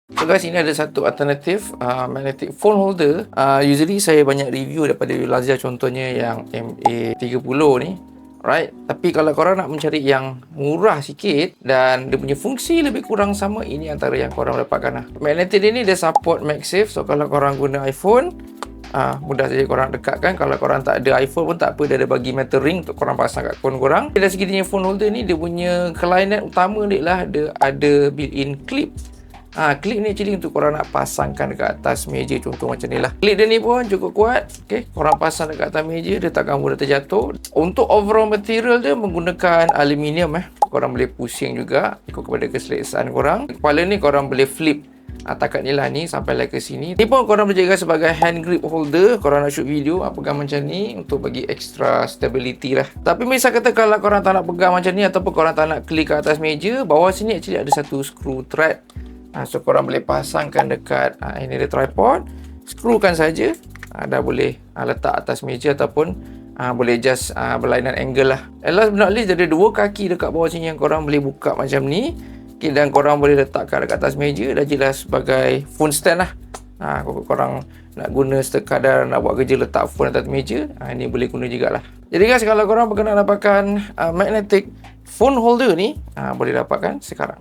So guys, ini ada satu alternatif magnetic phone holder. Usually saya banyak review daripada Lazada, contohnya yang MA30 ni. Right, tapi kalau korang nak mencari yang murah sikit dan dia punya fungsi lebih kurang sama, ini antara yang korang dapatkan lah. Magnetic ni dia support MagSafe. So kalau korang guna iPhone, mudah saja korang dekatkan. Kalau korang tak ada iPhone pun tak apa, dia ada bagi metal ring untuk korang pasang kat phone korang. Dari segi dia phone holder ni, dia punya kelainan utama dia lah, dia ada built-in clip. Clip ni actually untuk korang nak pasangkan dekat atas meja, contoh macam ni lah. Clip dia ni pun cukup kuat. Okay, korang pasang dekat atas meja, dia takkan mudah terjatuh. Untuk overall material dia menggunakan aluminium. Korang boleh pusing juga ikut kepada keselesaan korang. Kepala ni korang boleh flip takat ni lah, ni sampai ke sini. Ni pun korang boleh jadikan sebagai hand grip holder. Korang nak shoot video, pegang macam ni untuk bagi extra stability lah. Tapi misal kata kalau korang tak nak pegang macam ni, ataupun korang tak nak klik ke atas meja, bawah sini actually ada satu screw thread. So korang boleh pasangkan dekat ini ada tripod, skrukan saja, dah boleh letak atas meja, ataupun boleh just berlainan angle lah. And last but not least, ada dua kaki dekat bawah sini yang korang boleh buka macam ni. Okay, dan korang boleh letakkan dekat atas meja, dah jelas sebagai phone stand lah. Kalau korang nak guna sekadar nak buat kerja letak phone atas meja, ini boleh guna jugalah. Jadi guys, kalau korang berkenan dapatkan magnetic phone holder ni, boleh dapatkan sekarang.